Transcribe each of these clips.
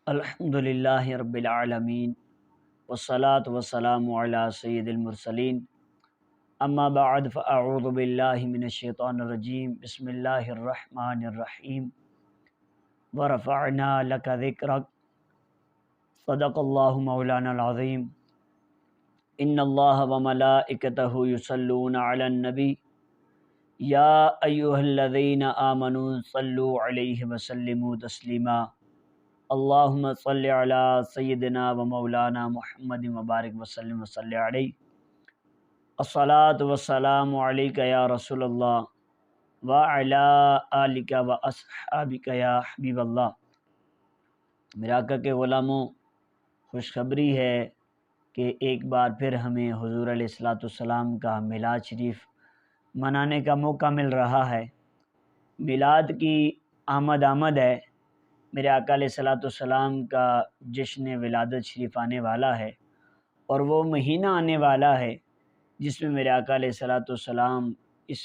الحمدللہ رب العالمین والصلاة والسلام علی سید المرسلین اما بعد فاعوذ باللہ من الشیطان الرجیم بسم اللہ الرحمن الرحیم ورفعنا لک ذکرک صدق اللہ مولانا العظیم ان اللہ وملائکتہ یصلون علی النبی یا ایہا الذین آمنوا صلوا علیہ وسلموا تسلیما اللہم صلی علی سیدنا و مولانا محمد مبارک وسلم وصلی علیہ الصلاۃ والسلام علیک یا رسول اللہ وعلی آلک و اصحابک یا حبیب اللہ۔ میرے آقا کے غلاموں، خوشخبری ہے کہ ایک بار پھر ہمیں حضور علیہ الصلاۃ والسلام کا میلاد شریف منانے کا موقع مل رہا ہے۔ میلاد کی آمد ہے۔ میرے آقا علیہ الصلاۃ والسلام کا جشن ولادت شریف آنے والا ہے، اور وہ مہینہ آنے والا ہے جس میں میرے آقا علیہ الصلاۃ والسلام اس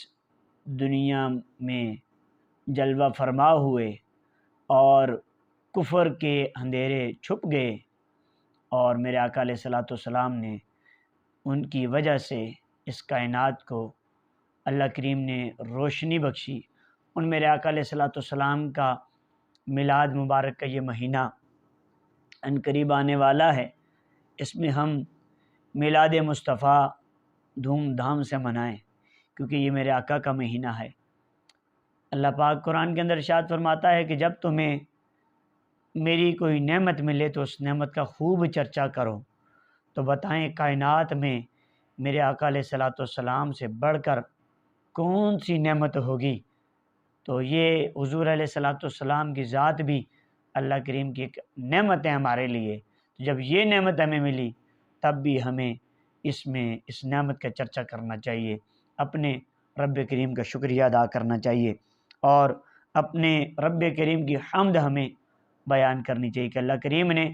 دنیا میں جلوہ فرما ہوئے اور کفر کے اندھیرے چھپ گئے، اور میرے آقا علیہ الصلاۃ والسلام نے ان کی وجہ سے اس کائنات کو اللہ کریم نے روشنی بخشی۔ ان میرے آقا علیہ الصلاۃ والسلام کا میلاد مبارک کا یہ مہینہ ان قریب آنے والا ہے۔ اس میں ہم میلاد مصطفیٰ دھوم دھام سے منائیں، کیونکہ یہ میرے آقا کا مہینہ ہے۔ اللہ پاک قرآن کے اندر ارشاد فرماتا ہے کہ جب تمہیں میری کوئی نعمت ملے تو اس نعمت کا خوب چرچا کرو، تو بتائیں کائنات میں میرے آقا علیہ الصلاۃ والسلام سے بڑھ کر کون سی نعمت ہوگی؟ تو یہ حضور علیہ الصلاۃ والسلام کی ذات بھی اللہ کریم کی ایک نعمت ہے ہمارے لیے۔ جب یہ نعمت ہمیں ملی تب بھی ہمیں اس نعمت کا چرچا کرنا چاہیے، اپنے رب کریم کا شکریہ ادا کرنا چاہیے، اور اپنے رب کریم کی حمد ہمیں بیان کرنی چاہیے کہ اللہ کریم نے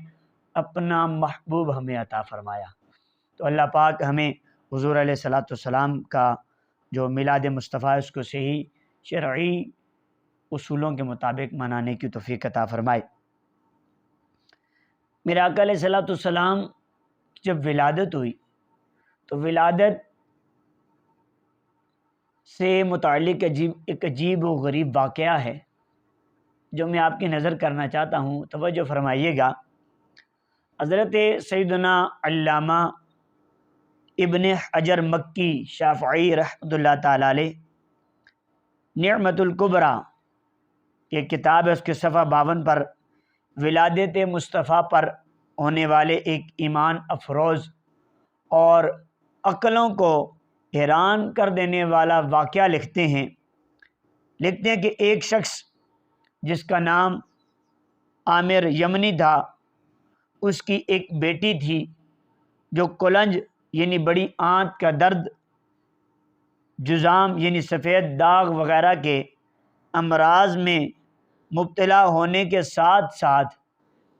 اپنا محبوب ہمیں عطا فرمایا۔ تو اللہ پاک ہمیں حضور علیہ الصلاۃ والسلام کا جو میلاد مصطفیٰ اس کو صحیح شرعی اصولوں کے مطابق منانے کی توفیق عطا فرمائے۔ میرے آقا علیہ الصلاۃ والسلام جب ولادت ہوئی تو ولادت سے متعلق ایک عجیب و غریب واقعہ ہے جو میں آپ کی نظر کرنا چاہتا ہوں، توجہ فرمائیے گا۔ حضرت سیدنا علامہ ابن حجر مکی شافعی رحمۃ اللہ تعالی علیہ نعمت الکبریٰ یہ کتاب ہے، اس کے صفحہ 52 پر ولادت مصطفیٰ پر ہونے والے ایک ایمان افروز اور عقلوں کو حیران کر دینے والا واقعہ لکھتے ہیں کہ ایک شخص جس کا نام عامر یمنی تھا، اس کی ایک بیٹی تھی جو کلنج یعنی بڑی آنت کا درد، جذام یعنی سفید داغ وغیرہ کے امراض میں مبتلا ہونے کے ساتھ ساتھ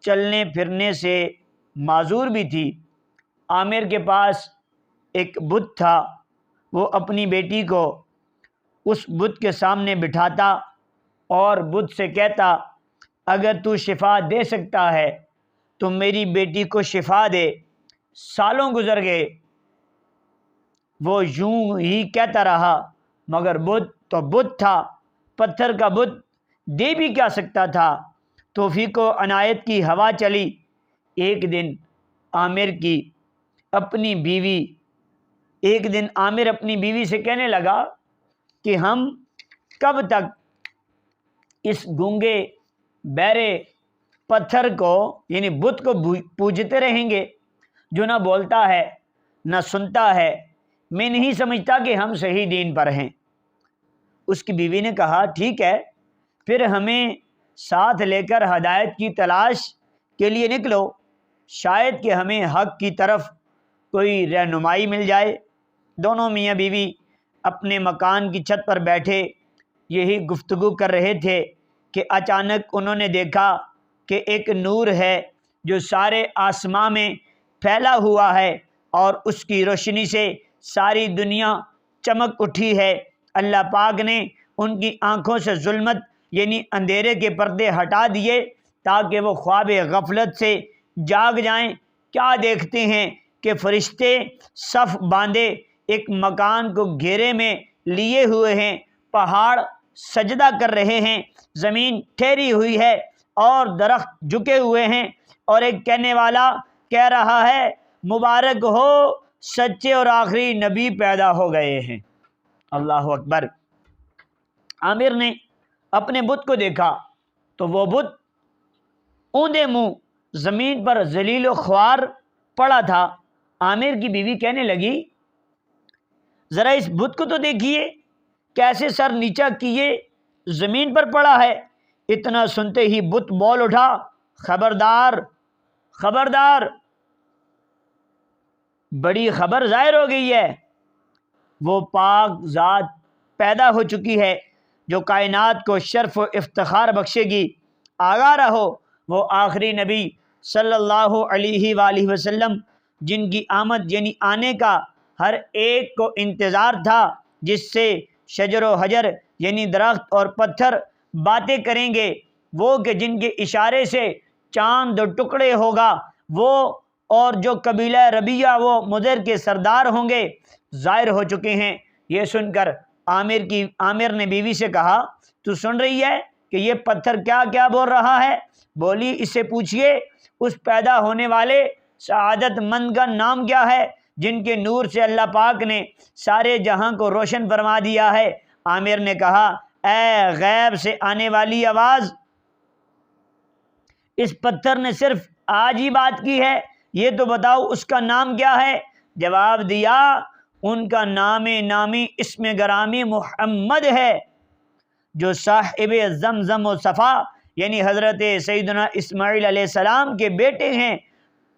چلنے پھرنے سے معذور بھی تھی۔ عامر کے پاس ایک بت تھا، وہ اپنی بیٹی کو اس بت کے سامنے بٹھاتا اور بت سے کہتا، اگر تو شفا دے سکتا ہے تو میری بیٹی کو شفا دے۔ سالوں گزر گئے، وہ یوں ہی کہتا رہا، مگر بت تو بت تھا، پتھر کا بت دے بھی کیا سکتا تھا۔ توفیق و عنایت کی ہوا چلی۔ ایک دن عامر اپنی بیوی سے کہنے لگا کہ ہم کب تک اس گونگے بہرے پتھر کو یعنی بت کو پوجتے رہیں گے جو نہ بولتا ہے نہ سنتا ہے؟ میں نہیں سمجھتا کہ ہم صحیح دین پر ہیں۔ اس کی بیوی نے کہا، ٹھیک ہے، پھر ہمیں ساتھ لے کر ہدایت کی تلاش کے لیے نکلو، شاید کہ ہمیں حق کی طرف کوئی رہنمائی مل جائے۔ دونوں میاں بیوی اپنے مکان کی چھت پر بیٹھے یہی گفتگو کر رہے تھے کہ اچانک انہوں نے دیکھا کہ ایک نور ہے جو سارے آسمان میں پھیلا ہوا ہے، اور اس کی روشنی سے ساری دنیا چمک اٹھی ہے۔ اللہ پاک نے ان کی آنکھوں سے ظلمت یعنی اندھیرے کے پردے ہٹا دیے، تاکہ وہ خواب غفلت سے جاگ جائیں۔ کیا دیکھتے ہیں کہ فرشتے صف باندھے ایک مکان کو گھیرے میں لیے ہوئے ہیں، پہاڑ سجدہ کر رہے ہیں، زمین ٹھہری ہوئی ہے اور درخت جھکے ہوئے ہیں، اور ایک کہنے والا کہہ رہا ہے مبارک ہو سچے اور آخری نبی پیدا ہو گئے ہیں۔ اللہ اکبر۔ عامر نے اپنے بت کو دیکھا تو وہ بت اوندے منہ زمین پر ذلیل و خوار پڑا تھا۔ عامر کی بیوی کہنے لگی ذرا اس بت کو تو دیکھیے، کیسے سر نیچا کیے زمین پر پڑا ہے۔ اتنا سنتے ہی بت بول اٹھا خبردار خبردار، بڑی خبر ظاہر ہو گئی ہے، وہ پاک ذات پیدا ہو چکی ہے جو کائنات کو شرف و افتخار بخشے گی۔ آگاہ رہو، وہ آخری نبی صلی اللہ علیہ وآلہ وسلم جن کی آمد یعنی آنے کا ہر ایک کو انتظار تھا، جس سے شجر و حجر یعنی درخت اور پتھر باتیں کریں گے، وہ کہ جن کے اشارے سے چاند دو ٹکڑے ہوگا، وہ اور جو قبیلہ ربیہ وہ مضر کے سردار ہوں گے، ظاہر ہو چکے ہیں۔ یہ سن کر عامر نے بیوی سے کہا تو سن رہی ہے کہ یہ پتھر کیا کیا بول رہا ہے؟ بولی اس سے پوچھئے اس پیدا ہونے والے سعادت مند کا نام کیا ہے جن کے نور سے اللہ پاک نے سارے جہاں کو روشن فرما دیا ہے۔ عامر نے کہا اے غیب سے آنے والی آواز، اس پتھر نے صرف آج ہی بات کی ہے، یہ تو بتاؤ اس کا نام کیا ہے؟ جواب دیا ان کا نام نامی اسم گرامی محمد ہے، جو صاحب زمزم و صفا یعنی حضرت سیدنا اسماعیل علیہ السلام کے بیٹے ہیں۔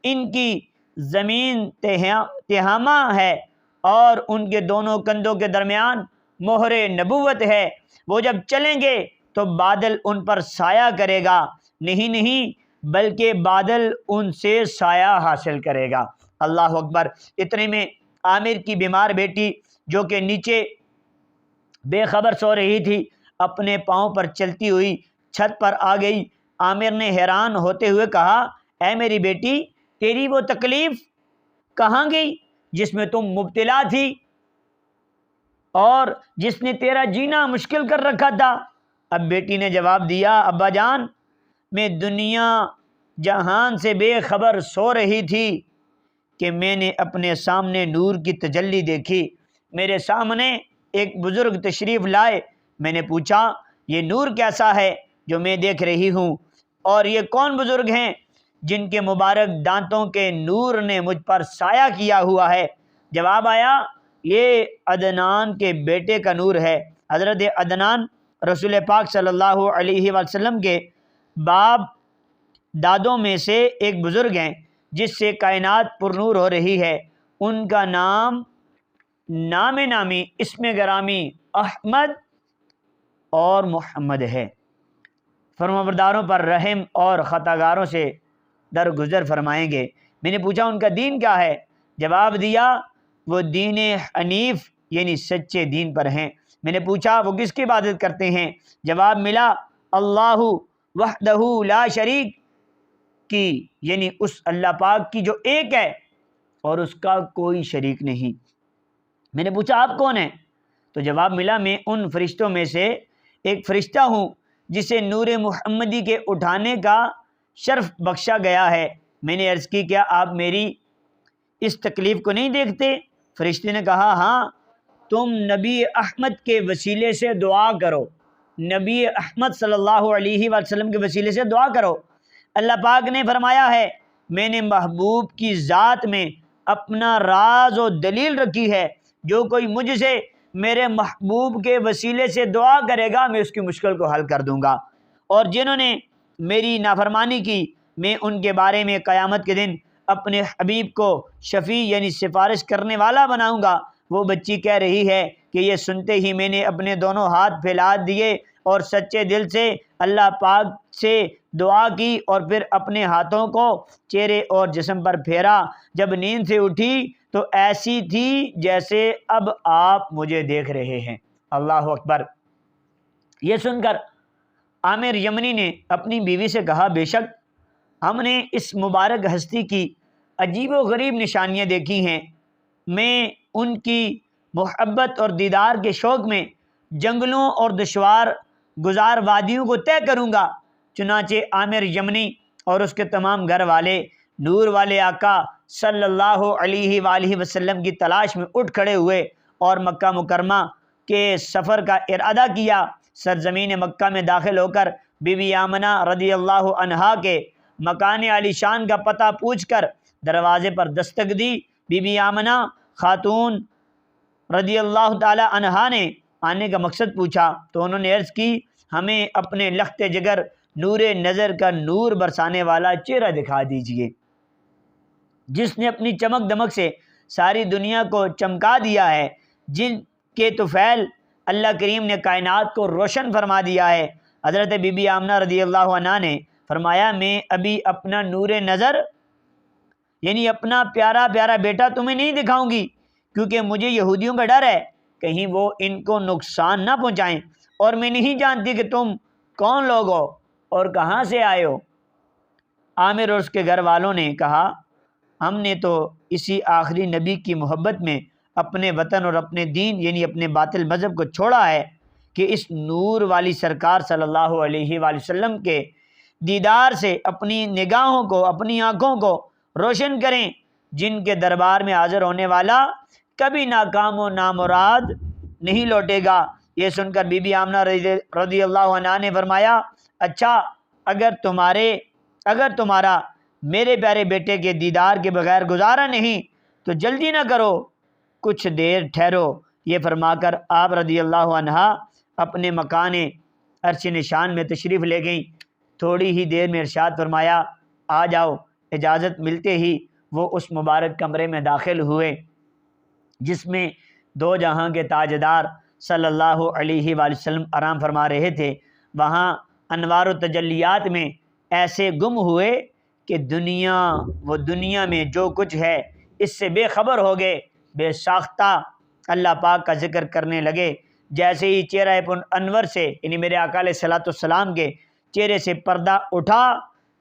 ان کی زمین تہامہ ہے اور ان کے دونوں کندھوں کے درمیان مہر نبوت ہے۔ وہ جب چلیں گے تو بادل ان پر سایہ کرے گا، نہیں بلکہ بادل ان سے سایہ حاصل کرے گا۔ اللہ اکبر۔ اتنے میں عامر کی بیمار بیٹی جو کہ نیچے بے خبر سو رہی تھی، اپنے پاؤں پر چلتی ہوئی چھت پر آ گئی۔ عامر نے حیران ہوتے ہوئے کہا اے میری بیٹی، تیری وہ تکلیف کہاں گئی جس میں تم مبتلا تھی اور جس نے تیرا جینا مشکل کر رکھا تھا؟ اب بیٹی نے جواب دیا ابا جان، میں دنیا جہان سے بے خبر سو رہی تھی کہ میں نے اپنے سامنے نور کی تجلی دیکھی۔ میرے سامنے ایک بزرگ تشریف لائے، میں نے پوچھا یہ نور کیسا ہے جو میں دیکھ رہی ہوں، اور یہ کون بزرگ ہیں جن کے مبارک دانتوں کے نور نے مجھ پر سایہ کیا ہوا ہے؟ جواب آیا یہ عدنان کے بیٹے کا نور ہے۔ حضرت عدنان رسول پاک صلی اللہ علیہ وسلم کے باپ دادوں میں سے ایک بزرگ ہیں جس سے کائنات پر نور ہو رہی ہے۔ ان کا نام نامی اسم گرامی احمد اور محمد ہے۔ فرمانبرداروں پر رحم اور خطاگاروں سے درگزر فرمائیں گے۔ میں نے پوچھا ان کا دین کیا ہے؟ جواب دیا وہ دین حنیف یعنی سچے دین پر ہیں۔ میں نے پوچھا وہ کس کی عبادت کرتے ہیں؟ جواب ملا اللہ وحدہ لا شریک کی، یعنی اس اللہ پاک کی جو ایک ہے اور اس کا کوئی شریک نہیں۔ میں نے پوچھا آپ کون ہیں؟ تو جواب ملا میں ان فرشتوں میں سے ایک فرشتہ ہوں جسے نور محمدی کے اٹھانے کا شرف بخشا گیا ہے۔ میں نے عرض کی کیا آپ میری اس تکلیف کو نہیں دیکھتے؟ فرشتے نے کہا ہاں، تم نبی احمد کے وسیلے سے دعا کرو، نبی احمد صلی اللہ علیہ وسلم کے وسیلے سے دعا کرو۔ اللہ پاک نے فرمایا ہے میں نے محبوب کی ذات میں اپنا راز و دلیل رکھی ہے، جو کوئی مجھ سے میرے محبوب کے وسیلے سے دعا کرے گا میں اس کی مشکل کو حل کر دوں گا، اور جنہوں نے میری نافرمانی کی میں ان کے بارے میں قیامت کے دن اپنے حبیب کو شفیع یعنی سفارش کرنے والا بناؤں گا۔ وہ بچی کہہ رہی ہے کہ یہ سنتے ہی میں نے اپنے دونوں ہاتھ پھیلا دیے اور سچے دل سے اللہ پاک سے دعا کی، اور پھر اپنے ہاتھوں کو چہرے اور جسم پر پھیرا۔ جب نیند سے اٹھی تو ایسی تھی جیسے اب آپ مجھے دیکھ رہے ہیں۔ اللہ اکبر۔ یہ سن کر عامر یمنی نے اپنی بیوی سے کہا بے شک ہم نے اس مبارک ہستی کی عجیب و غریب نشانیاں دیکھی ہیں، میں ان کی محبت اور دیدار کے شوق میں جنگلوں اور دشوار گزار وادیوں کو طے کروں گا۔ چنانچہ عامر یمنی اور اس کے تمام گھر والے نور والے آقا صلی اللہ علیہ وآلہ وسلم کی تلاش میں اٹھ کھڑے ہوئے اور مکہ مکرمہ کے سفر کا ارادہ کیا۔ سرزمین مکہ میں داخل ہو کر بی بی آمنہ رضی اللہ عنہا کے مکان عالی شان کا پتہ پوچھ کر دروازے پر دستک دی۔ بی بی آمنہ خاتون رضی اللہ تعالی عنہا نے آنے کا مقصد پوچھا تو انہوں نے عرض کی ہمیں اپنے لخت جگر نور نظر کا نور برسانے والا چہرہ دکھا دیجئے، جس نے اپنی چمک دمک سے ساری دنیا کو چمکا دیا ہے، جن کے طفیل اللہ کریم نے کائنات کو روشن فرما دیا ہے۔ حضرت بی بی آمنہ رضی اللہ عنہا نے فرمایا میں ابھی اپنا نور نظر یعنی اپنا پیارا پیارا بیٹا تمہیں نہیں دکھاؤں گی، کیونکہ مجھے یہودیوں کا ڈر ہے کہیں وہ ان کو نقصان نہ پہنچائیں، اور میں نہیں جانتی کہ تم کون لوگ ہو اور کہاں سے آئے ہو۔ عامر اور اس کے گھر والوں نے کہا ہم نے تو اسی آخری نبی کی محبت میں اپنے وطن اور اپنے دین یعنی اپنے باطل مذہب کو چھوڑا ہے کہ اس نور والی سرکار صلی اللہ علیہ وآلہ وسلم کے دیدار سے اپنی نگاہوں کو اپنی آنکھوں کو روشن کریں، جن کے دربار میں حاضر ہونے والا کبھی ناکام و نامراد نہیں لوٹے گا۔ یہ سن کر بی بی آمنہ رضی اللہ عنہا نے فرمایا اچھا اگر تمہارا میرے پیارے بیٹے کے دیدار کے بغیر گزارا نہیں تو جلدی نہ کرو، کچھ دیر ٹھہرو۔ یہ فرما کر آپ رضی اللہ عنہا اپنے مکان عرش نشان میں تشریف لے گئیں۔ تھوڑی ہی دیر میں ارشاد فرمایا آ جاؤ۔ اجازت ملتے ہی وہ اس مبارک کمرے میں داخل ہوئے جس میں دو جہاں کے تاجدار صلی اللہ علیہ وآلہ وسلم آرام فرما رہے تھے۔ وہاں انوار و تجلیات میں ایسے گم ہوئے کہ دنیا میں جو کچھ ہے اس سے بے خبر ہو گئے، بے ساختہ اللہ پاک کا ذکر کرنے لگے۔ جیسے ہی چہرہ انور سے یعنی میرے آقا علیہ الصلوۃ والسلام کے چہرے سے پردہ اٹھا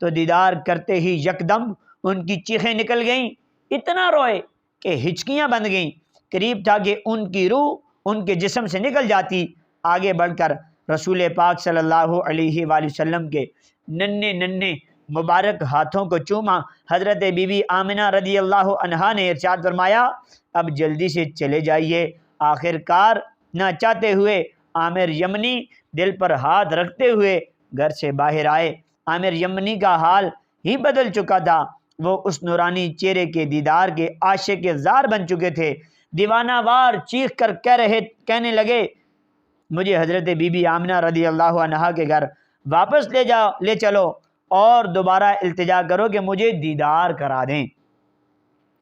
تو دیدار کرتے ہی یکدم ان کی چیخیں نکل گئیں، اتنا روئے کہ ہچکیاں بند گئیں، قریب تھا کہ ان کی روح ان کے جسم سے نکل جاتی۔ آگے بڑھ کر رسول پاک صلی اللہ علیہ وآلہ وسلم کے ننھے ننھے مبارک ہاتھوں کو چوما۔ حضرت بی بی آمنہ رضی اللہ عنہا نے ارشاد فرمایا اب جلدی سے چلے جائیے۔ آخر کار نہ چاہتے ہوئے عامر یمنی دل پر ہاتھ رکھتے ہوئے گھر سے باہر آئے۔ عامر یمنی کا حال ہی بدل چکا تھا، وہ اس نورانی چہرے کے دیدار کے عاشق زار بن چکے تھے۔ دیوانہ وار چیخ کر کہنے لگے مجھے حضرت بی بی آمنہ رضی اللہ عنہا کے گھر واپس لے چلو اور دوبارہ التجا کرو کہ مجھے دیدار کرا دیں۔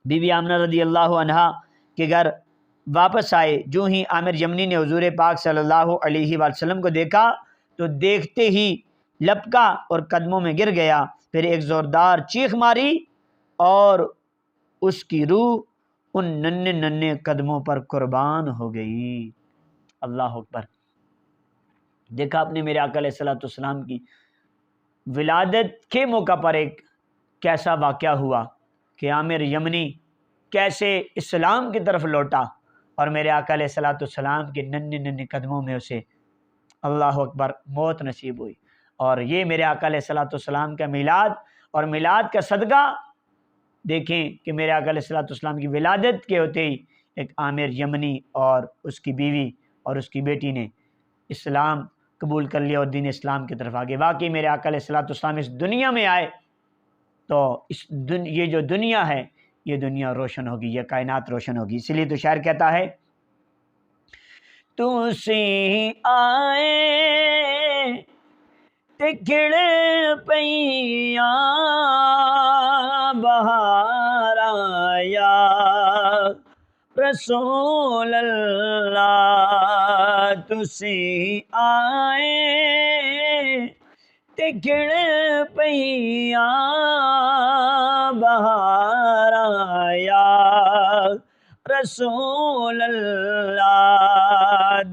بی بی آمنہ رضی اللہ عنہا کے گھر واپس آئے۔ جو ہی عامر یمنی نے حضور پاک صلی اللہ علیہ وآلہ وسلم کو دیکھا تو دیکھتے ہی لپکا اور قدموں میں گر گیا، پھر ایک زوردار چیخ ماری اور اس کی روح ان ننھے ننھے قدموں پر قربان ہو گئی۔ اللہ اکبر۔ دیکھا آپ نے میرے آقا علیہ الصلوۃ والسلام کی ولادت کے موقع پر ایک کیسا واقعہ ہوا کہ عامر یمنی کیسے اسلام کی طرف لوٹا اور میرے آقا علیہ الصلوۃ والسلام کے ننھے ننھے قدموں میں اسے اللہ اکبر موت نصیب ہوئی۔ اور یہ میرے آقا علیہ الصلوۃ والسلام کا میلاد اور میلاد کا صدقہ دیکھیں کہ میرے آقا علیہ الصلوۃ والسلام کی ولادت کے ہوتے ہی ایک عامر یمنی اور اس کی بیوی اور اس کی بیٹی نے اسلام قبول کر لیا اور دین اسلام کی طرف آگے۔ واقعی میرے آقا علیہ الصلوۃ والسلام اس دنیا میں آئے تو یہ جو دنیا ہے یہ دنیا روشن ہوگی، یہ کائنات روشن ہوگی۔ اسی لیے تو شاعر کہتا ہے تو سی آئے تے کھڑ پئیاں بہار آیا رسول اللہ، تسی آئے تے کھڑ پئیاں بہار آیا رسول اللہ،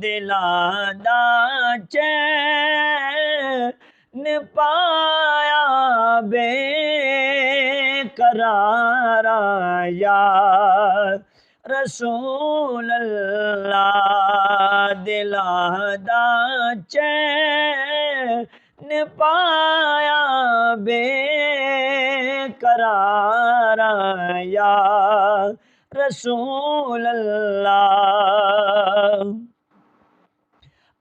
دلاں دا چین نے پایا بے قرارا یا رسول اللہ، دلہدا چین پایا بے قرارا یا رسول اللہ۔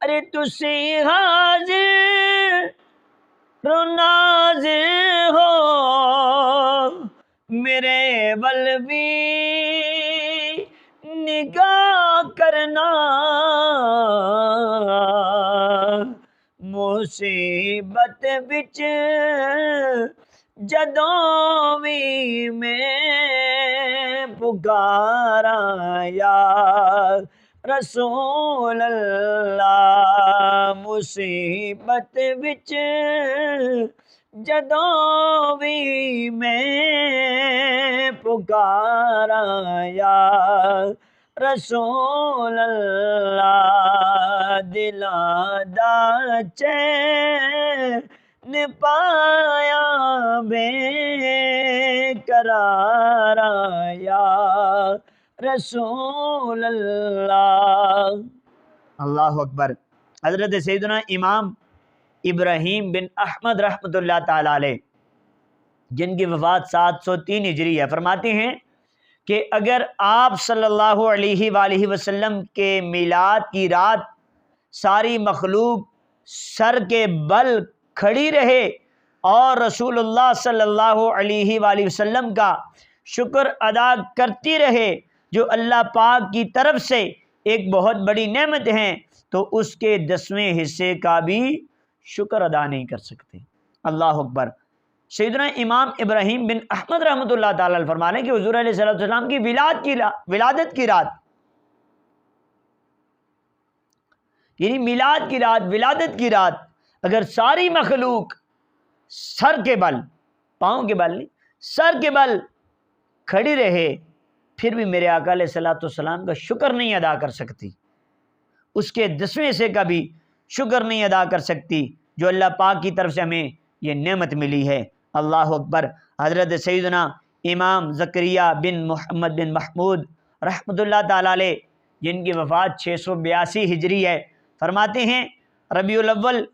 ارے تسی حاضر رو ناظر ہو، میرے ول بھی نگاہ کرنا، مصیبت بچ جدوں بھی میں پکارا یا رسول اللہ، مصیبت بچ جدوں بھی میں پکارا یا رسول اللہ، دلاں دا چین پایا بے قرارا یا رسول اللہ۔ اللہ اکبر۔ حضرت سیدنا امام ابراہیم بن احمد رحمۃ اللہ تعالی علیہ، جن کی وفات 703 ہجری ہے، فرماتے ہیں کہ اگر آپ صلی اللہ علیہ وآلہ وسلم کے میلاد کی رات ساری مخلوق سر کے بل کھڑی رہے اور رسول اللہ صلی اللہ علیہ وآلہ وسلم کا شکر ادا کرتی رہے، جو اللہ پاک کی طرف سے ایک بہت بڑی نعمت ہے، تو اس کے 10ویں حصے کا بھی شکر ادا نہیں کر سکتے۔ اللہ اکبر۔ سیدنا امام ابراہیم بن احمد رحمۃ اللہ تعالی علیہ فرمانے کہ حضور علیہ السلام کی ولادت کی رات، یعنی میلاد کی رات، ولادت کی رات، اگر ساری مخلوق سر کے بل، پاؤں کے بل نہیں، سر کے بل کھڑی رہے، پھر بھی میرے آقا علیہ السلام کا شکر نہیں ادا کر سکتی، اس کے 10ویں حصے کا بھی شکر نہیں ادا کر سکتی، جو اللہ پاک کی طرف سے ہمیں یہ نعمت ملی ہے۔ اللہ اکبر۔ حضرت سیدنا امام زکریا بن محمد بن محمود رحمۃ اللہ تعالی علیہ، جن کی وفات 682 ہجری ہے، فرماتے ہیں ربیع الاول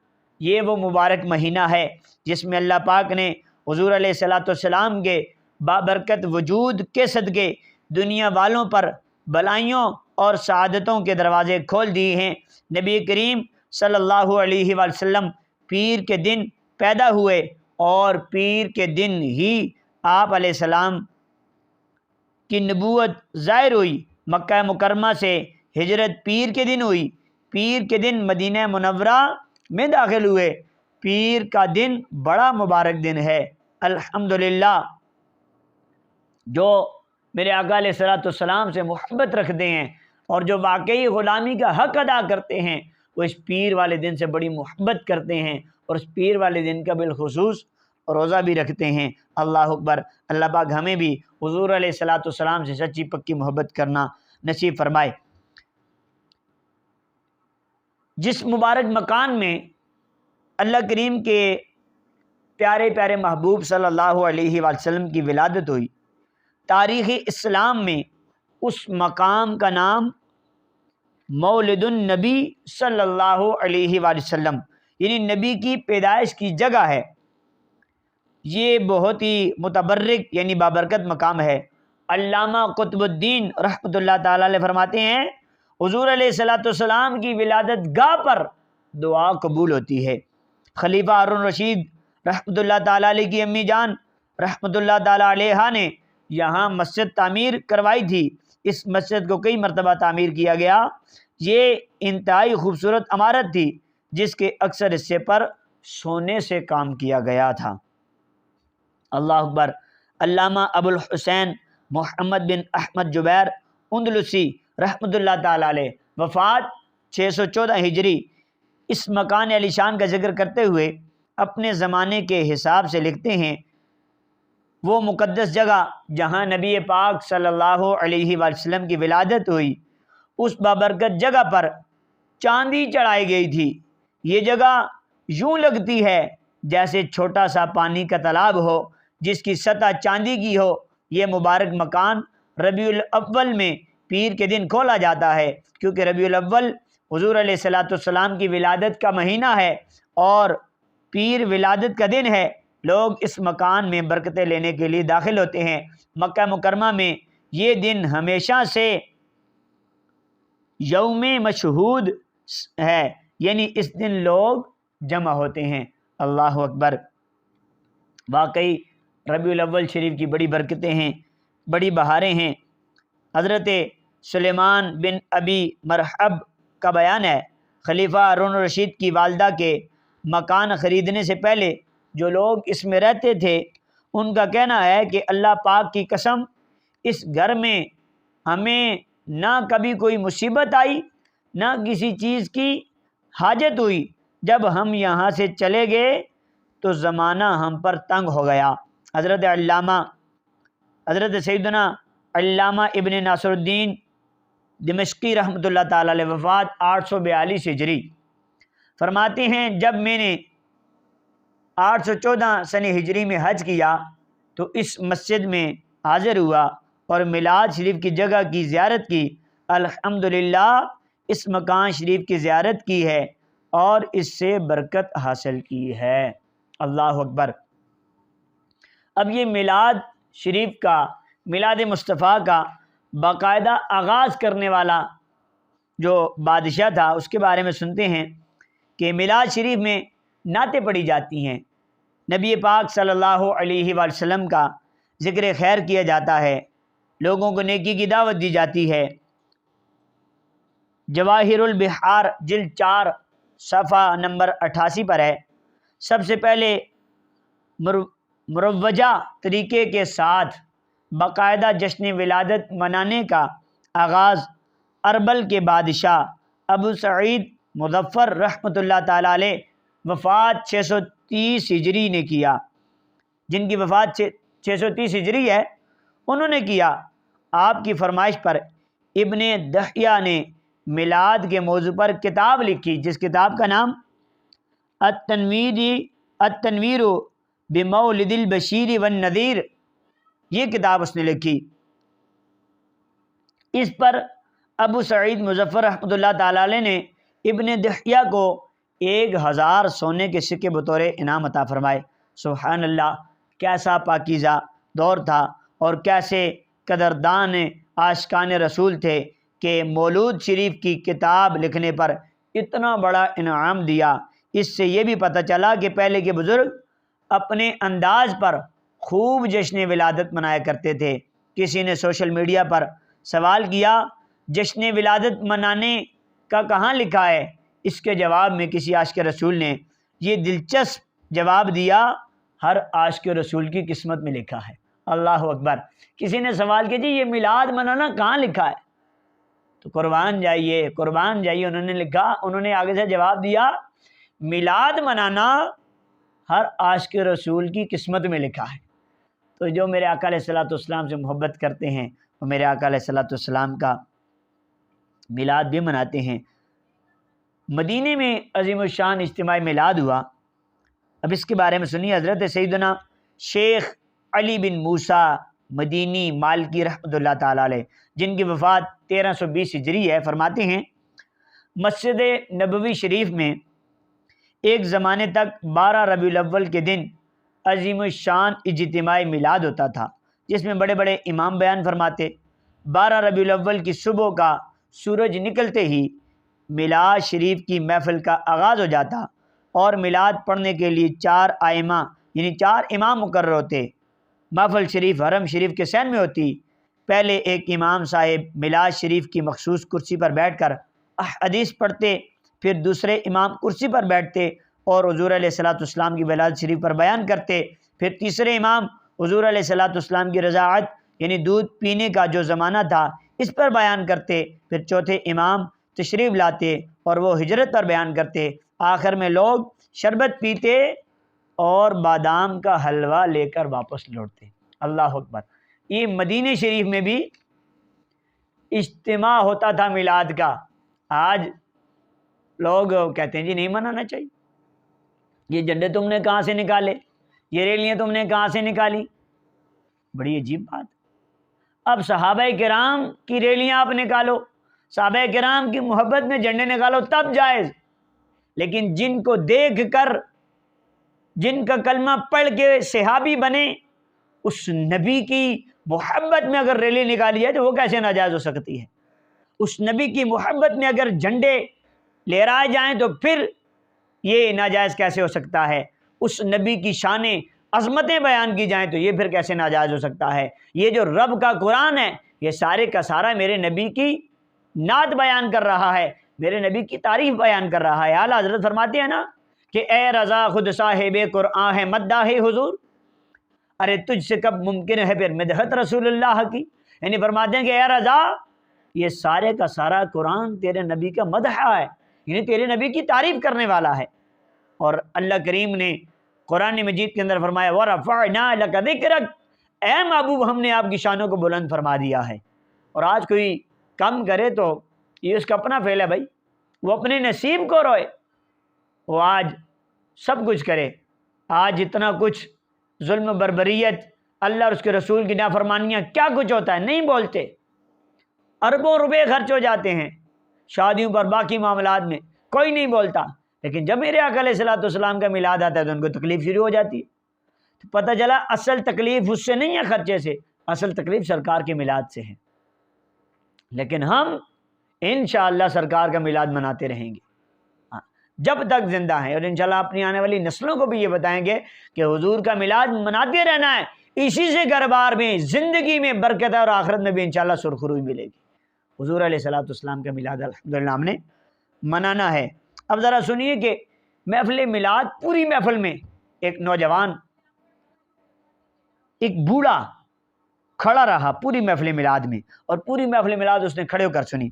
یہ وہ مبارک مہینہ ہے جس میں اللہ پاک نے حضور علیہ السلام کے بابرکت وجود کے صدقے دنیا والوں پر بلائیوں اور سعادتوں کے دروازے کھول دیے ہیں۔ نبی کریم صلی اللہ علیہ وآلہ وسلم پیر کے دن پیدا ہوئے اور پیر کے دن ہی آپ علیہ السلام کی نبوت ظاہر ہوئی، مکہ مکرمہ سے ہجرت پیر کے دن ہوئی، پیر کے دن مدینہ منورہ میں داخل ہوئے، پیر کا دن بڑا مبارک دن ہے۔ الحمدللہ، جو میرے آقا علیہ السلام سے محبت رکھتے ہیں اور جو واقعی غلامی کا حق ادا کرتے ہیں، وہ اس پیر والے دن سے بڑی محبت کرتے ہیں اور اس پیر والے دن کا بالخصوص روزہ بھی رکھتے ہیں۔ اللہ اکبر۔ اللہ پاک ہمیں بھی حضور علیہ السلام سے سچی پکی محبت کرنا نصیب فرمائے۔ جس مبارک مکان میں اللہ کریم کے پیارے پیارے محبوب صلی اللہ علیہ وآلہ وسلم کی ولادت ہوئی، تاریخ اسلام میں اس مقام کا نام مولد النبی صلی اللہ علیہ وآلہ وسلم، یعنی نبی کی پیدائش کی جگہ ہے۔ یہ بہت ہی متبرک یعنی بابرکت مقام ہے۔ علامہ قطب الدین رحمۃ اللہ تعالی علیہ فرماتے ہیں حضور علیہ السلام کی ولادت گاہ پر دعا قبول ہوتی ہے۔ خلیفہ ہارون رشید رحمۃ اللہ تعالی علیہ کی امی جان رحمۃ اللہ تعالی علیہ نے یہاں مسجد تعمیر کروائی تھی۔ اس مسجد کو کئی مرتبہ تعمیر کیا گیا۔ یہ انتہائی خوبصورت عمارت تھی جس کے اکثر حصے پر سونے سے کام کیا گیا تھا۔ اللہ اکبر۔ علامہ ابو الحسین محمد بن احمد جبیر اندلسی رحمۃ اللہ تعالی علیہ، وفات 614 ہجری، اس مکان علی شان کا ذکر کرتے ہوئے اپنے زمانے کے حساب سے لکھتے ہیں وہ مقدس جگہ جہاں نبی پاک صلی اللہ علیہ وآلہ وسلم کی ولادت ہوئی، اس بابرکت جگہ پر چاندی چڑھائی گئی تھی۔ یہ جگہ یوں لگتی ہے جیسے چھوٹا سا پانی کا تالاب ہو جس کی سطح چاندی کی ہو۔ یہ مبارک مکان ربیع الاول میں پیر کے دن کھولا جاتا ہے، کیونکہ ربیع الاول حضور علیہ الصلوۃ والسلام کی ولادت کا مہینہ ہے اور پیر ولادت کا دن ہے۔ لوگ اس مکان میں برکتیں لینے کے لیے داخل ہوتے ہیں۔ مکہ مکرمہ میں یہ دن ہمیشہ سے یوم مشہود ہے، یعنی اس دن لوگ جمع ہوتے ہیں۔ اللہ اکبر! واقعی ربیع الاول شریف کی بڑی برکتیں ہیں، بڑی بہاریں ہیں۔ حضرت سلیمان بن ابی مرحب کا بیان ہے، خلیفہ ہارون الرشید کی والدہ کے مکان خریدنے سے پہلے جو لوگ اس میں رہتے تھے ان کا کہنا ہے کہ اللہ پاک کی قسم، اس گھر میں ہمیں نہ کبھی کوئی مصیبت آئی، نہ کسی چیز کی حاجت ہوئی۔ جب ہم یہاں سے چلے گئے تو زمانہ ہم پر تنگ ہو گیا۔ حضرت سیدنا علامہ ابن ناصر الدین دمشقی رحمۃ اللہ تعالی علیہ وفات 842 ہجری فرماتے ہیں، جب میں نے 814 سن ہجری میں حج کیا تو اس مسجد میں حاضر ہوا اور میلاد شریف کی جگہ کی زیارت کی۔ الحمدللہ اس مکان شریف کی زیارت کی ہے اور اس سے برکت حاصل کی ہے۔ اللہ اکبر! اب یہ میلاد شریف کا، میلاد مصطفیٰ کا باقاعدہ آغاز کرنے والا جو بادشاہ تھا اس کے بارے میں سنتے ہیں کہ میلاد شریف میں نعتیں پڑھی جاتی ہیں، نبی پاک صلی اللہ علیہ وآلہ وسلم کا ذکر خیر کیا جاتا ہے، لوگوں کو نیکی کی دعوت دی جاتی ہے۔ جواہر البحار جلد 4 صفحہ نمبر 88 پر ہے۔ سب سے پہلے مروجہ طریقے کے ساتھ باقاعدہ جشن ولادت منانے کا آغاز اربل کے بادشاہ ابو سعید مظفر رحمۃ اللہ تعالی علیہ وفات 630 ہجری نے کیا، جن کی وفات 630 ہجری ہے انہوں نے کیا۔ آپ کی فرمائش پر ابن دحیہ نے میلاد کے موضوع پر کتاب لکھی، جس کتاب کا نام التنویر بمولد البشیر والنذیر، یہ کتاب اس نے لکھی۔ اس پر ابو سعید مظفر رحمۃ اللہ تعالی علیہ نے ابن دحیہ کو 1000 سونے کے سکے بطور انعام عطا فرمائے۔ سبحان اللہ! کیسا پاکیزہ دور تھا اور کیسے قدردان عاشقان رسول تھے کہ مولود شریف کی کتاب لکھنے پر اتنا بڑا انعام دیا۔ اس سے یہ بھی پتہ چلا کہ پہلے کے بزرگ اپنے انداز پر خوب جشن ولادت منایا کرتے تھے۔ کسی نے سوشل میڈیا پر سوال کیا، جشن ولادت منانے کا کہاں لکھا ہے؟ اس کے جواب میں کسی عاشق رسول نے یہ دلچسپ جواب دیا، ہر عاشق رسول کی قسمت میں لکھا ہے۔ اللہ اکبر! کسی نے سوال کیا جی یہ میلاد منانا کہاں لکھا ہے؟ تو قربان جائیے، قربان جائیے، انہوں نے آگے سے جواب دیا، میلاد منانا ہر عاشق رسول کی قسمت میں لکھا ہے۔ تو جو میرے آقا علیہ الصلوۃ والسلام سے محبت کرتے ہیں وہ میرے آقا علیہ الصلوۃ والسلام کا میلاد بھی مناتے ہیں۔ مدینے میں عظیم الشان اجتماع میلاد ہوا۔ اب اس کے بارے میں سنیے، حضرت سیدنا شیخ علی بن موسیٰ مدینی مالکی رحمۃ اللہ تعالی علیہ، جن کی وفات 1320 ہجری ہے، فرماتے ہیں مسجد نبوی شریف میں ایک زمانے تک 12 ربیع الاول کے دن عظیم الشان اجتماع میلاد ہوتا تھا، جس میں بڑے بڑے امام بیان فرماتے۔ 12 ربیع الاول کی صبح کا سورج نکلتے ہی میلاد شریف کی محفل کا آغاز ہو جاتا اور میلاد پڑھنے کے لیے 4 ائمہ یعنی 4 امام مقرر ہوتے۔ محفل شریف حرم شریف کے صحن میں ہوتی۔ پہلے ایک امام صاحب میلاد شریف کی مخصوص کرسی پر بیٹھ کر حدیث پڑھتے، پھر دوسرے امام کرسی پر بیٹھتے اور حضور علیہ الصلوۃ والسلام کی ولادت شریف پر بیان کرتے، پھر تیسرے امام حضور علیہ الصلوۃ والسلام کی رضاعت یعنی دودھ پینے کا جو زمانہ تھا اس پر بیان کرتے، پھر چوتھے امام تشریف لاتے اور وہ ہجرت پر بیان کرتے، آخر میں لوگ شربت پیتے اور بادام کا حلوہ لے کر واپس لوٹتے۔ اللہ اکبر! یہ مدینہ شریف میں بھی اجتماع ہوتا تھا میلاد کا۔ آج لوگ کہتے ہیں جی نہیں منانا چاہیے، یہ جھنڈے تم نے کہاں سے نکالے، یہ ریلیاں تم نے کہاں سے نکالی؟ بڑی عجیب بات۔ اب صحابہ کرام کی ریلیاں آپ نکالو، صحابہ کرام کی محبت میں جھنڈے نکالو تب جائز، لیکن جن کو دیکھ کر، جن کا کلمہ پڑھ کے صحابی بنے، اس نبی کی محبت میں اگر ریلی نکالی جائے تو وہ کیسے ناجائز ہو سکتی ہے؟ اس نبی کی محبت میں اگر جھنڈے لہرائے جائیں تو پھر یہ ناجائز کیسے ہو سکتا ہے؟ اس نبی کی شانیں، عظمتیں بیان کی جائیں تو یہ پھر کیسے ناجائز ہو سکتا ہے؟ یہ جو رب کا قرآن ہے یہ سارے کا سارا میرے نبی کی نعت بیان کر رہا ہے، میرے نبی کی تعریف بیان کر رہا ہے۔ اعلیٰ حضرت فرماتے ہیں نا کہ اے رضا خود صاحب قرآن ہے مداح حضور، ارے تجھ سے کب ممکن ہے پھر مدحت رسول اللہ کی؟ یعنی فرماتے ہیں کہ اے رضا، یہ سارے کا سارا قرآن تیرے نبی کا مدح ہے، یعنی تیرے نبی کی تعریف کرنے والا ہے۔ اور اللہ کریم نے قرآن مجید کے اندر فرمایا وَرَفَعْنَا لَكَ ذِكْرَكَ، اے محبوب ہم نے آپ کی شانوں کو بلند فرما دیا ہے۔ اور آج کوئی کم کرے تو یہ اس کا اپنا فعل ہے بھائی، وہ اپنے نصیب کو روئے، وہ آج سب کچھ کرے، آج اتنا کچھ ظلم و بربریت، اللہ اور اس کے رسول کی نافرمانیاں، کیا کچھ ہوتا ہے نہیں بولتے، اربوں روپے خرچ ہو جاتے ہیں شادیوں پر، باقی معاملات میں کوئی نہیں بولتا، لیکن جب میرے آقا علیہ الصلوۃ والسلام کا میلاد آتا ہے تو ان کو تکلیف شروع ہو جاتی ہے۔ تو پتہ چلا اصل تکلیف اس سے نہیں ہے خرچے سے، اصل تکلیف سرکار کے میلاد سے ہے۔ لیکن ہم انشاءاللہ سرکار کا میلاد مناتے رہیں گے جب تک زندہ ہیں، اور انشاءاللہ اپنی آنے والی نسلوں کو بھی یہ بتائیں گے کہ حضور کا میلاد مناتے رہنا ہے، اسی سے گھر بار میں، زندگی میں برکت ہے، اور آخرت میں بھی انشاءاللہ سرخروئی ملے گی۔ حضور علیہ الصلوۃ والسلام کا میلاد الحمدللہ ہم نے منانا ہے۔ اب ذرا سنیے کہ محفل میلاد، پوری محفل میں ایک نوجوان، ایک بوڑھا کھڑا رہا پوری محفل میلاد میں، اور پوری محفل میلاد اس نے کھڑے ہو کر سنی۔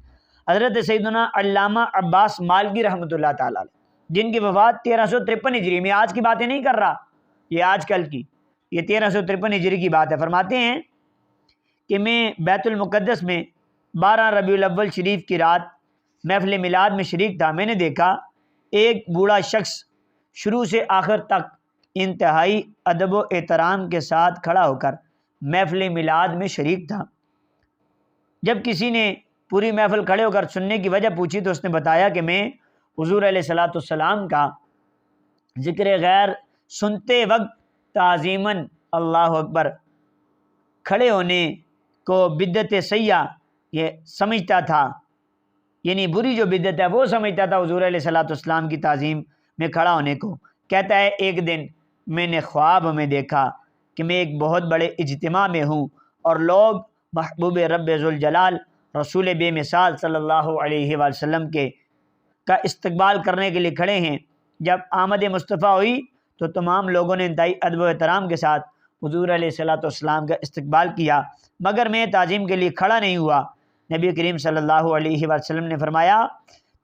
حضرت سیدنا علامہ عباس مالکی رحمۃ اللہ تعالیٰ علیہ، جن کی وفات 1353 ہجری میں، آج کی باتیں نہیں کر رہا، یہ آج کل کی، یہ 1353 ہجری کی بات ہے۔ فرماتے ہیں کہ میں بیت المقدس میں 12 ربیع الاول شریف کی رات محفل میلاد میں شریک تھا۔ میں نے دیکھا ایک بوڑھا شخص شروع سے آخر تک انتہائی ادب و احترام کے ساتھ کھڑا ہو کر محفل میلاد میں شریک تھا۔ جب کسی نے پوری محفل کھڑے ہو کر سننے کی وجہ پوچھی تو اس نے بتایا کہ میں حضور علیہ الصلوۃ والسلام کا ذکر غیر سنتے وقت تعظیماً اللہ اکبر کھڑے ہونے کو بدعت سیئہ یہ سمجھتا تھا، یعنی بری جو بدعت ہے وہ سمجھتا تھا حضور علیہ الصلوۃ والسلام کی تعظیم میں کھڑا ہونے کو۔ کہتا ہے ایک دن میں نے خواب میں دیکھا کہ میں ایک بہت بڑے اجتماع میں ہوں اور لوگ محبوب رب ذوالجلال رسول بے مثال صلی اللہ علیہ وآلہ وسلم کا استقبال کرنے کے لیے کھڑے ہیں۔ جب آمد مصطفیٰ ہوئی تو تمام لوگوں نے انتہائی ادب و احترام کے ساتھ حضور علیہ الصلوۃ والسلام کا استقبال کیا، مگر میں تعظیم کے لیے کھڑا نہیں ہوا۔ نبی کریم صلی اللہ علیہ وآلہ وسلم نے فرمایا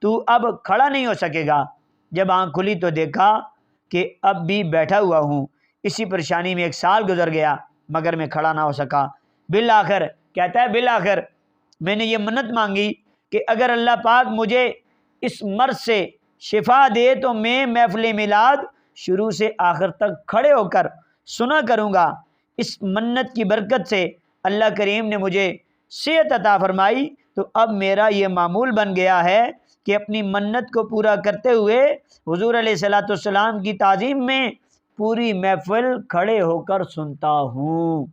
تو اب کھڑا نہیں ہو سکے گا۔ جب آنکھ کھلی تو دیکھا کہ اب بھی بیٹھا ہوا ہوں۔ اسی پریشانی میں 1 سال گزر گیا مگر میں کھڑا نہ ہو سکا۔ بالآخر کہتا ہے بالآخر میں نے یہ منت مانگی کہ اگر اللہ پاک مجھے اس مرض سے شفا دے تو میں محفل میلاد شروع سے آخر تک کھڑے ہو کر سنا کروں گا۔ اس منت کی برکت سے اللہ کریم نے مجھے صحت عطا فرمائی، تو اب میرا یہ معمول بن گیا ہے کہ اپنی منت کو پورا کرتے ہوئے حضور علیہ الصلوۃ والسلام کی تعظیم میں پوری محفل کھڑے ہو کر سنتا ہوں۔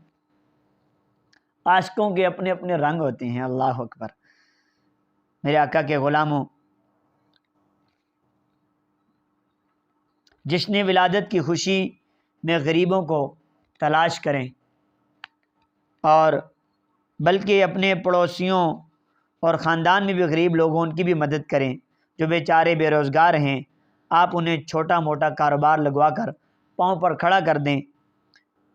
عاشقوں کے اپنے اپنے رنگ ہوتے ہیں، اللہ اکبر۔ میرے آقا کے غلاموں، جشن ولادت کی خوشی میں غریبوں کو تلاش کریں، اور بلکہ اپنے پڑوسیوں اور خاندان میں بھی غریب لوگوں ان کی بھی مدد کریں جو بیچارے بے روزگار ہیں۔ آپ انہیں چھوٹا موٹا کاروبار لگوا کر پاؤں پر کھڑا کر دیں،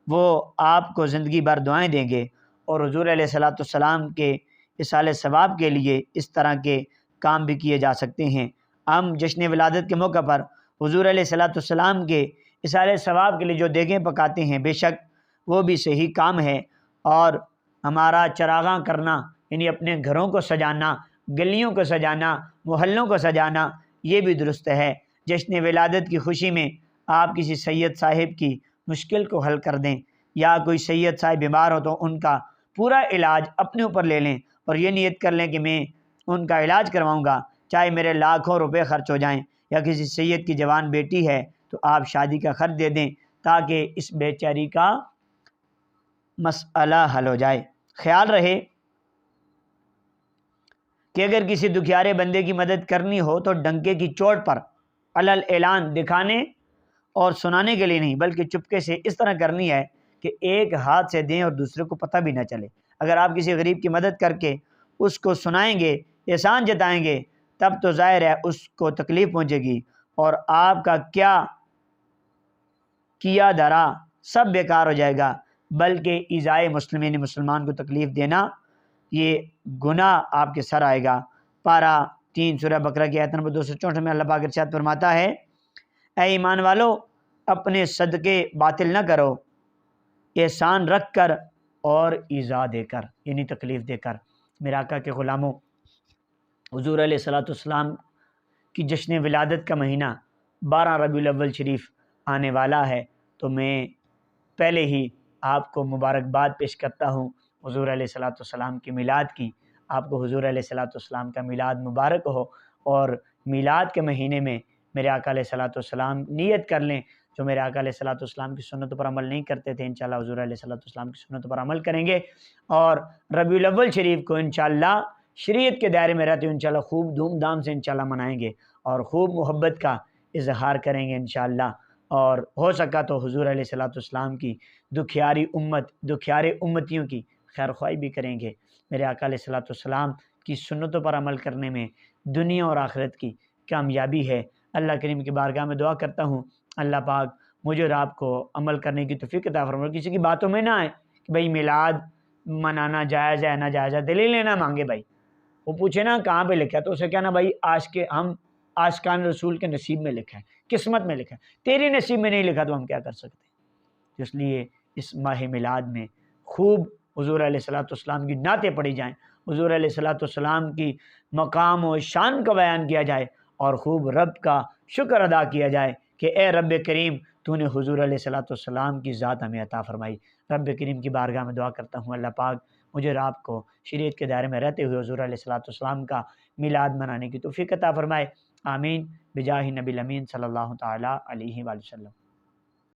وہ آپ کو زندگی بھر دعائیں دیں گے۔ اور حضور علیہ الصلوۃ والسلام کے اصال ثواب کے لیے اس طرح کے کام بھی کیے جا سکتے ہیں۔ ہم جشن ولادت کے موقع پر حضور علیہ الصلوۃ والسلام کے اصال ثواب کے لیے جو دیگیں پکاتے ہیں، بے شک وہ بھی صحیح کام ہے، اور ہمارا چراغاں کرنا یعنی اپنے گھروں کو سجانا، گلیوں کو سجانا، محلوں کو سجانا، یہ بھی درست ہے۔ جشن ولادت کی خوشی میں آپ کسی سید صاحب کی مشکل کو حل کر دیں، یا کوئی سید صاحب بیمار ہو تو ان کا پورا علاج اپنے اوپر لے لیں اور یہ نیت کر لیں کہ میں ان کا علاج کرواؤں گا، چاہے میرے لاکھوں روپے خرچ ہو جائیں۔ یا کسی سید کی جوان بیٹی ہے تو آپ شادی کا خرچ دے دیں تاکہ اس بیچاری کا مسئلہ حل ہو جائے۔ خیال رہے کہ اگر کسی دکھیارے بندے کی مدد کرنی ہو تو ڈنکے کی چوٹ پر علل اعلان دکھانے اور سنانے کے لیے نہیں، بلکہ چپکے سے اس طرح کرنی ہے کہ ایک ہاتھ سے دیں اور دوسرے کو پتہ بھی نہ چلے۔ اگر آپ کسی غریب کی مدد کر کے اس کو سنائیں گے، احسان جتائیں گے، تب تو ظاہر ہے اس کو تکلیف پہنچے گی اور آپ کا کیا دھرا سب بیکار ہو جائے گا، بلکہ ایذائے مسلمین، مسلمان کو تکلیف دینا یہ گناہ آپ کے سر آئے گا۔ پارہ 3 سورہ بقرہ کی آیت نمبر 264 میں اللہ پاک ارشاد فرماتا ہے، اے ایمان والو، اپنے صدقے باطل نہ کرو، احسان رکھ کر اور ایذا دے کر، یعنی تکلیف دے کر۔ میرے آقا کے غلاموں، حضور علیہ الصلوۃ والسلام کی جشن ولادت کا مہینہ 12 ربیع الاول شریف آنے والا ہے، تو میں پہلے ہی آپ کو مبارکباد پیش کرتا ہوں حضور علیہ الصلوۃ والسلام کی میلاد کی۔ آپ کو حضور علیہ الصلوۃ والسلام کا میلاد مبارک ہو، اور میلاد کے مہینے میں میرے آقا علیہ الصلوۃ والسلام نیت کر لیں، جو میرے آقا علیہ الصلوۃ والسلام کی سنتوں پر عمل نہیں کرتے تھے، انشاءاللہ حضور علیہ الصلوۃ والسلام کی سنتوں پر عمل کریں گے، اور ربیع الاول شریف کو انشاءاللہ شریعت کے دائرے میں رہتے ہوئے انشاءاللہ خوب دھوم دھام سے انشاءاللہ منائیں گے اور خوب محبت کا اظہار کریں گے انشاءاللہ۔ اور ہو سکا تو حضور علیہ الصلوۃ والسلام کی دکھیارے امتیوں کی خیر خواہی بھی کریں گے۔ میرے آقا علیہ الصلوۃ والسلام کی سنتوں پر عمل کرنے میں دنیا اور آخرت کی کامیابی ہے۔ اللہ کریم کی بارگاہ میں دعا کرتا ہوں اللہ پاک مجھے اور آپ کو عمل کرنے کی توفیق عطا فرمائے۔ کسی کی باتوں میں نہ آئے کہ بھائی میلاد منانا جائز ہے نہ جائز ہے، دلیل نہ مانگے بھائی، وہ پوچھے نا کہاں پہ لکھا ہے تو اسے کہنا بھائی ہم عاشقان رسول کے نصیب میں لکھا ہے، قسمت میں لکھا ہے، تیری نصیب میں نہیں لکھا تو ہم کیا کر سکتے ہیں۔ اس لیے اس ماہ میلاد میں خوب حضور علیہ الصلوۃ والسلام کی نعتیں پڑھی جائیں، حضور علیہ الصلوۃ والسلام کی مقام و شان کا بیان کیا جائے، اور خوب رب کا شکر ادا کیا جائے کہ اے رب کریم تو نے حضور علیہ الصلوۃ والسلام کی ذات ہمیں عطا فرمائی۔ رب کریم کی بارگاہ میں دعا کرتا ہوں اللہ پاک مجھے اور آپ کو شریعت کے دائرے میں رہتے ہوئے حضور علیہ الصلوۃ والسلام کا میلاد منانے کی توفیق عطا فرمائے، آمین، بجاہ نبی الامین صلی اللہ تعالیٰ علیہ وآلہ وسلم۔